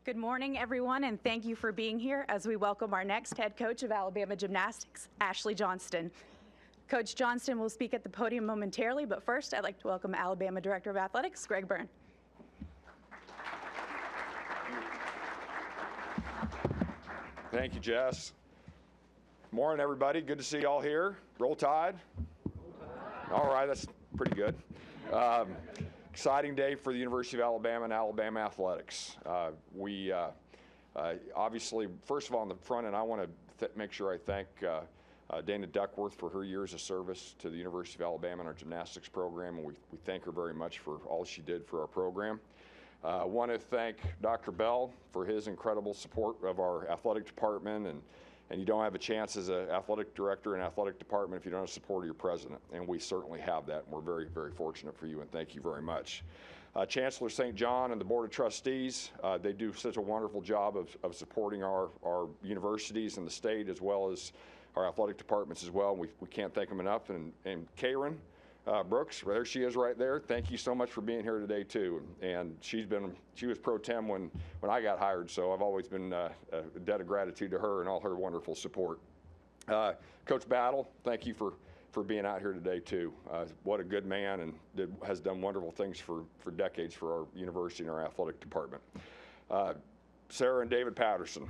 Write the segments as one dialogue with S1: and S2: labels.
S1: Good morning, everyone, and thank you for being here as we welcome our next head coach of Alabama Gymnastics, Priess-Johnston. Coach Johnston will speak at the podium momentarily, but first I'd like to welcome Alabama Director of Athletics, Greg Byrne.
S2: Thank you, Jess. Morning, everybody. Good to see you all here. Roll Tide. All right, that's pretty good. Exciting day for the University of Alabama and Alabama athletics. We obviously, first of all, on the front end, I want to make sure I thank Dana Duckworth for her years of service to the University of Alabama and our gymnastics program, and we thank her very much for all she did for our program. I want to thank Dr. Bell for his incredible support of our athletic department, and you don't have a chance as an athletic director and athletic department if you don't have support of your president, and we certainly have that, and we're very, very fortunate for you, and thank you very much. Chancellor St. John and the Board of Trustees, they do such a wonderful job of supporting our universities in the state as well as our athletic departments as well. We can't thank them enough, and Karen Brooks, there she is right there. Thank you so much for being here today too. And she was pro tem when I got hired, so I've always been a debt of gratitude to her and all her wonderful support. Coach Battle, thank you for being out here today too. What a good man, and has done wonderful things for decades for our university and our athletic department. Sarah and David Patterson,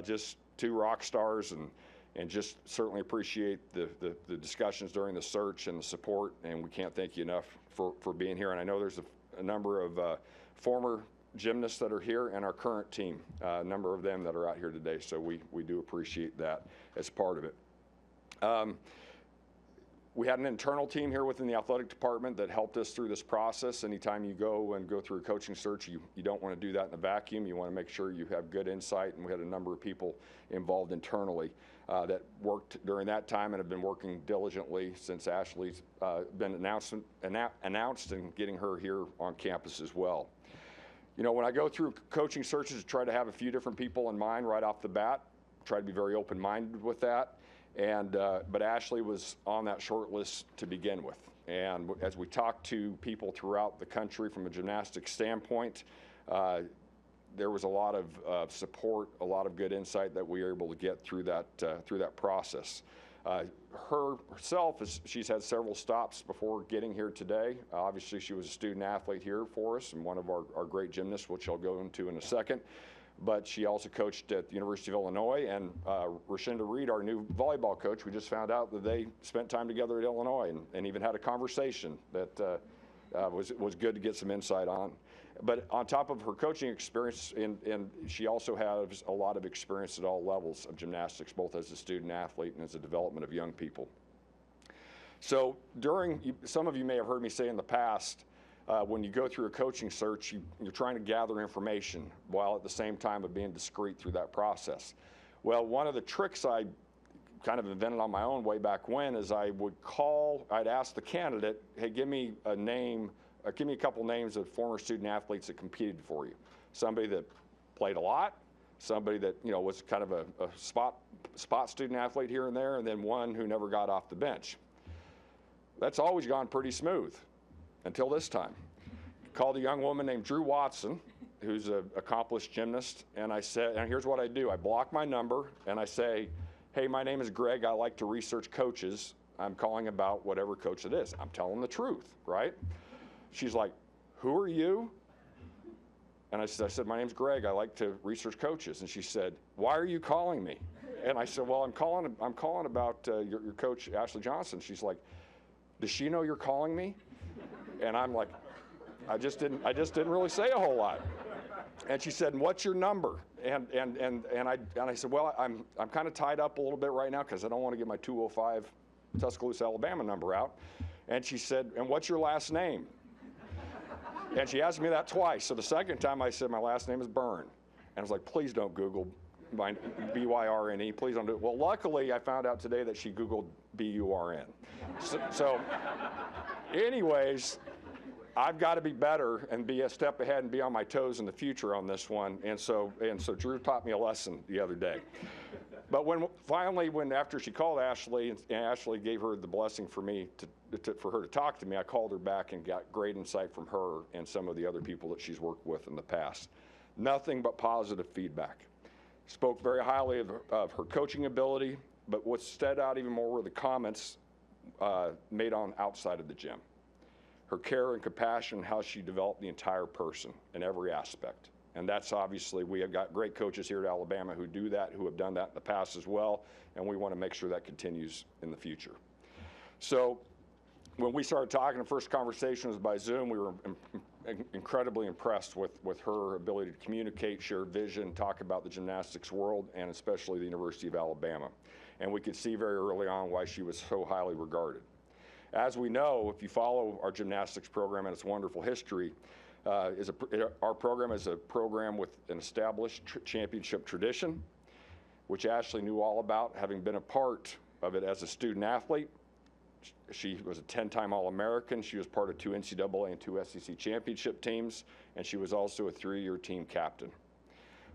S2: just two rock stars, and just certainly appreciate the discussions during the search and the support, and we can't thank you enough for being here. And I know there's a number of former gymnasts that are here and our current team, a number of them that are out here today, so we do appreciate that as part of it. We had an internal team here within the athletic department that helped us through this process. Anytime you go through a coaching search, you don't want to do that in a vacuum. You want to make sure you have good insight, and we had a number of people involved internally that worked during that time and have been working diligently since Ashley's been announced and getting her here on campus as well. You know, when I go through coaching searches, I try to have a few different people in mind right off the bat, try to be very open-minded with that. But Ashley was on that short list to begin with. And as we talked to people throughout the country from a gymnastics standpoint, there was a lot of support, a lot of good insight that we were able to get through that process. Herself, she's had several stops before getting here today. Obviously, she was a student athlete here for us and one of our great gymnasts, which I'll go into in a second. But she also coached at the University of Illinois, and Rashinda Reed, our new volleyball coach, we just found out that they spent time together at Illinois and even had a conversation that was good to get some insight on. But on top of her coaching experience, and she also has a lot of experience at all levels of gymnastics, both as a student athlete and as a development of young people. So some of you may have heard me say in the past, when you go through a coaching search, you're trying to gather information while at the same time of being discreet through that process. Well, one of the tricks I kind of invented on my own way back when is I'd ask the candidate, hey, give me a name, give me a couple names of former student athletes that competed for you. Somebody that played a lot, somebody that was kind of a spot student athlete here and there, and then one who never got off the bench. That's always gone pretty smooth. Until this time. Called a young woman named Drew Watson, who's an accomplished gymnast, and I said, and here's what I do. I block my number, and I say, hey, my name is Greg. I like to research coaches. I'm calling about whatever coach it is. I'm telling the truth, right? She's like, who are you? And I said, my name's Greg. I like to research coaches. And she said, why are you calling me? And I said, well, I'm calling about your coach, Priess-Johnston. She's like, does she know you're calling me? And I'm like, I just didn't really say a whole lot. And she said, what's your number? And I said, well, I'm kind of tied up a little bit right now because I don't want to get my 205 Tuscaloosa, Alabama number out. And she said, and what's your last name? And she asked me that twice. So the second time I said, my last name is Byrne. And I was like, please don't Google my B-Y-R-N-E, please don't do it. Well, luckily I found out today that she Googled B-U-R-N. So anyways, I've got to be better and be a step ahead and be on my toes in the future on this one. And so Drew taught me a lesson the other day. But after she called Ashley, and Ashley gave her the blessing for me for her to talk to me, I called her back and got great insight from her and some of the other people that she's worked with in the past. Nothing but positive feedback. Spoke very highly of her coaching ability, but what stood out even more were the comments made on outside of the gym. Her care and compassion, how she developed the entire person in every aspect. And that's obviously, we have got great coaches here at Alabama who do that, who have done that in the past as well, and we want to make sure that continues in the future. So when we started talking, the first conversation was by Zoom. We were incredibly impressed with her ability to communicate, share vision, talk about the gymnastics world, and especially the University of Alabama. And we could see very early on why she was so highly regarded. As we know, if you follow our gymnastics program and its wonderful history, our program is a program with an established championship tradition, which Ashley knew all about, having been a part of it as a student athlete. She was a 10-time All-American. She was part of 2 NCAA and 2 SEC championship teams, and she was also a 3-year team captain.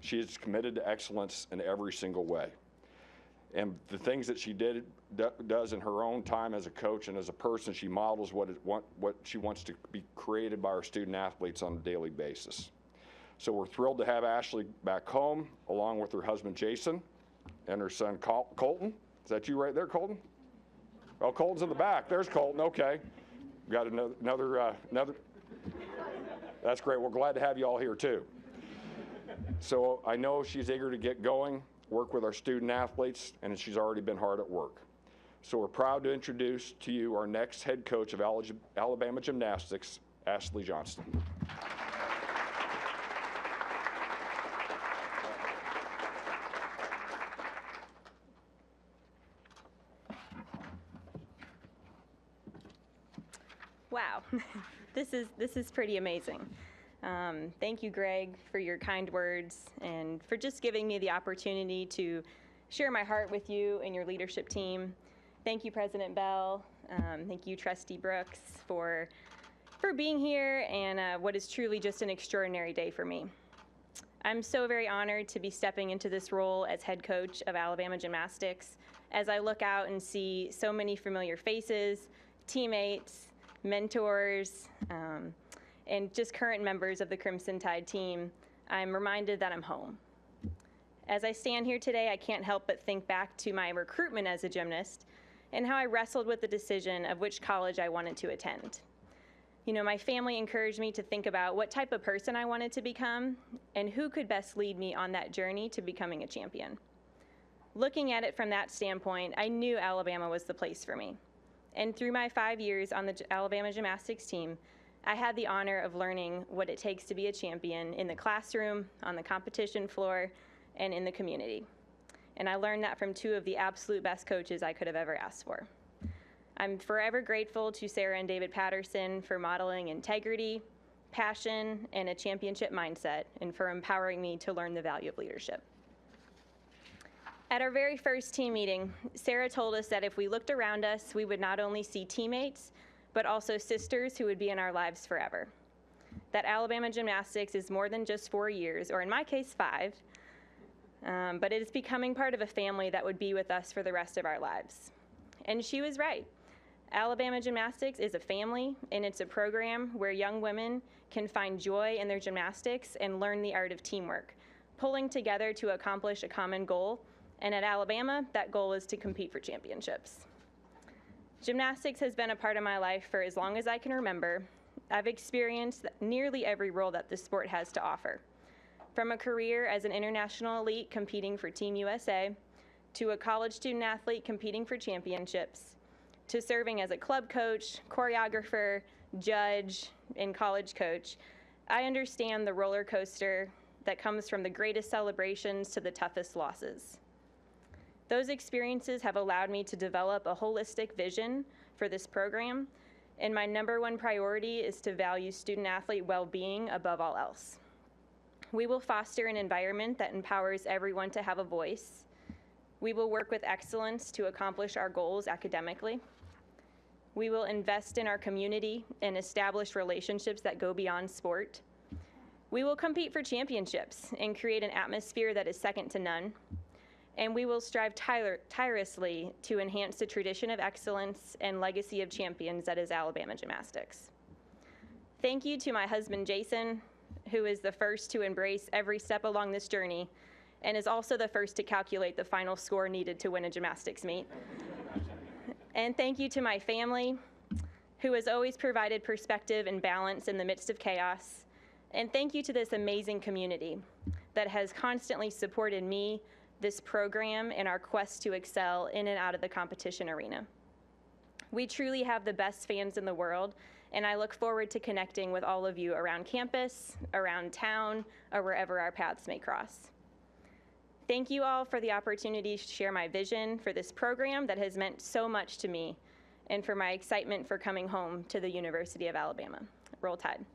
S2: She is committed to excellence in every single way. And the things that she does in her own time as a coach and as a person, she models what she wants to be created by our student athletes on a daily basis. So we're thrilled to have Ashley back home, along with her husband Jason and her son Colton. Is that you right there, Colton? Oh, Colton's in the back. There's Colton. Okay, got another. That's great. We're glad to have you all here too. So I know she's eager to get going, work with our student athletes, and she's already been hard at work. So we're proud to introduce to you our next head coach of Alabama Gymnastics, Priess-Johnston.
S3: Wow, this is pretty amazing. Thank you, Greg, for your kind words and for just giving me the opportunity to share my heart with you and your leadership team. Thank you, President Bell. Thank you, Trustee Brooks, for being here, and what is truly just an extraordinary day for me. I'm so very honored to be stepping into this role as head coach of Alabama Gymnastics as I look out and see so many familiar faces, teammates, mentors, and just current members of the Crimson Tide team. I'm reminded that I'm home. As I stand here today, I can't help but think back to my recruitment as a gymnast and how I wrestled with the decision of which college I wanted to attend. You know, my family encouraged me to think about what type of person I wanted to become and who could best lead me on that journey to becoming a champion. Looking at it from that standpoint, I knew Alabama was the place for me. And through my 5 years on the Alabama Gymnastics team, I had the honor of learning what it takes to be a champion in the classroom, on the competition floor, and in the community. And I learned that from 2 of the absolute best coaches I could have ever asked for. I'm forever grateful to Sarah and David Patterson for modeling integrity, passion, and a championship mindset, and for empowering me to learn the value of leadership. At our very first team meeting, Sarah told us that if we looked around us, we would not only see teammates, but also sisters who would be in our lives forever. That Alabama Gymnastics is more than just 4 years, or in my case, 5, but it is becoming part of a family that would be with us for the rest of our lives. And she was right. Alabama Gymnastics is a family, and it's a program where young women can find joy in their gymnastics and learn the art of teamwork, pulling together to accomplish a common goal. And at Alabama, that goal is to compete for championships. Gymnastics has been a part of my life for as long as I can remember. I've experienced nearly every role that this sport has to offer. From a career as an international elite competing for Team USA, to a college student athlete competing for championships, to serving as a club coach, choreographer, judge, and college coach, I understand the roller coaster that comes from the greatest celebrations to the toughest losses. Those experiences have allowed me to develop a holistic vision for this program, and my #1 priority is to value student-athlete well-being above all else. We will foster an environment that empowers everyone to have a voice. We will work with excellence to accomplish our goals academically. We will invest in our community and establish relationships that go beyond sport. We will compete for championships and create an atmosphere that is second to none. And we will strive tirelessly to enhance the tradition of excellence and legacy of champions that is Alabama Gymnastics. Thank you to my husband, Jason, who is the first to embrace every step along this journey and is also the first to calculate the final score needed to win a gymnastics meet. And thank you to my family, who has always provided perspective and balance in the midst of chaos. And thank you to this amazing community that has constantly supported me, this program, and our quest to excel in and out of the competition arena. We truly have the best fans in the world, and I look forward to connecting with all of you around campus, around town, or wherever our paths may cross. Thank you all for the opportunity to share my vision for this program that has meant so much to me, and for my excitement for coming home to the University of Alabama. Roll Tide.